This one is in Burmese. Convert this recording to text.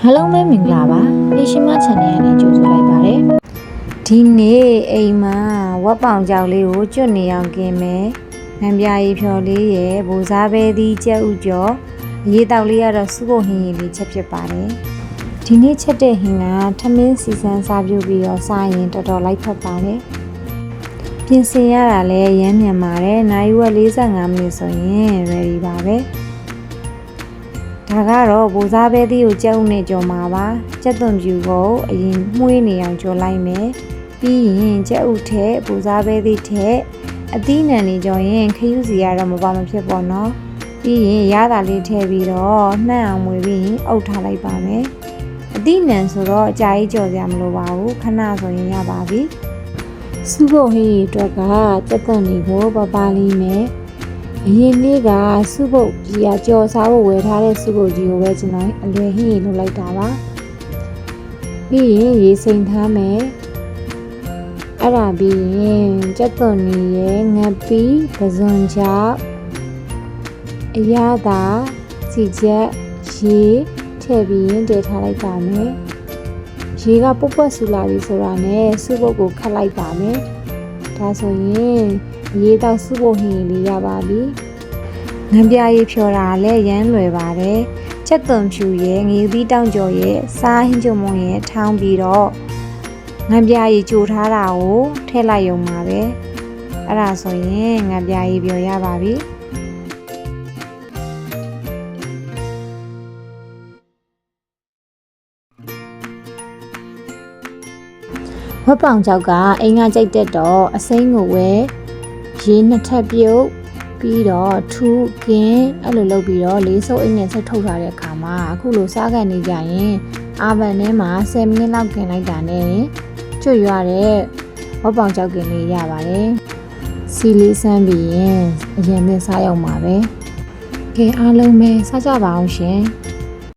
Hello မဲမင်္ဂလာပါဒီရှင်မ channel နဲ့ကြိုဆိုလိုက်ပါတယ်ဒီနေ့အိမ်မှာဝက်ပေါင်ကြောက်လေးကိုကျွတ်နေအောင်กินမယ်ငံပြားရီဖြော်လေးရယ်ဘူစားပဲသီးကြက်ဥကြော်ရေတောက်လေးကတော့စုဖို့ဟင်းရည်လေးချက်ဖြစ်ပါတယ်ဒီနေ့ချက်တဲ့ဟင်းကထမင်းစီစမ်းစားပြုပြီးတော့စားရင်တော်တော်လိုက်ဖက်ပါတယ်ပြင်ဆင်ရတာလည်းရမ်းမြန်ပါတယ်နိုင်ဝက်45မိနစ်ဆိုရင် ready ပါပဲဒါကတော့ဘူစားပဲသီးကိုကြက်ဥနဲ့ကြော်မှာပါကြက်သွန်ဖြူကိုအရင်မှုေးနေအောင်ကြော်လိုက်မယ်ပြီးရင်ကြက်ဥထက်ဘူစားပဲသီးထက်အသီးနှံနေကြော်ရင်ခရူးစီကတော့မပါမဖြစ်ပေါ့နော်ပြီးရင်ရတာလေးထည့်ပြီးတော့နှံ့အောင်မွေပြီးရင်အုပ်ထားလိုက်ပါမယ်အသီးနှံဆိုတော့အကြာကြီးကြော်စရာမလိုပါဘူးခဏဆိုရင်ရပါပြီစုဖို့ဟင်းအတွက်ကကြက်သွန်တွေကိုပပလေးမယ်အရင်နေ့ကစုပုတ်ကြီးကကြော်စားဖို့ဝယ်ထားတဲ့စုပုတ်ကြီးကိုပဲကျွန်တော်အလွယ်ဟင်းရလုပ်လိုက်တာပါပြီးရင်ရေစိမ်ထားမယ်အဲ့ဒါပြီးရင်ကြက်သွန်နီရဲ့ငပီးပဇွန်ချောက်အရသာစီချက်ရေထည့်ပြီးရင်တည်ထားလိုက်ပါမယ်ရေကပုတ်ပွက်ဆူလာပြီဆိုတာနဲ့စုပုတ်ကိုခတ်လိုက်ပါမယ်ဒါဆိုရင်ရေတောက်စုဖို့ဟင်းလေးရပါပြီငံပြားရီဖြော်တာလည်းရမ်းလွယ်ပါတယ်ချက်သွန်ဖြူရဲ့ငရုသီးတောင်ကျော်ရဲ့စားဟင်းကြုံမုံရဲ့ထောင်းပြီးတော့ငံပြားရီကြိုထားတာကိုထည့်လိုက်ရုံပါပဲအဲ့ဒါဆိုရင်ငံပြားရီပြော်ရပါပြီဝက်ပေါင်ကြောက်ကအိမ်ကကြိုက်တဲ့တော့အစိမ်းကိုဝဲရေနှစ်ထပ်ပြုတ်ပြီးတော့ထူးကင်းအဲ့လိုလုပ်ပြီးတော့လေးစုပ်အိမ်နဲ့ဆက်ထုတ်ထားတဲ့အခါမှာအခုလိုစားကန်နေကြရင်အာဗန်ထဲမှာ10မိနစ်လောက်ကင်လိုက်တာနဲ့ကျွတ်ရတဲ့ဝက်ပေါင်ကြောက်ကင်လေးရပါတယ်စီလေးဆန်းပြီးရင်အရင်နဲ့စားရောက်မှာပဲကဲအားလုံးပဲစားကြပါအောင်ရှင်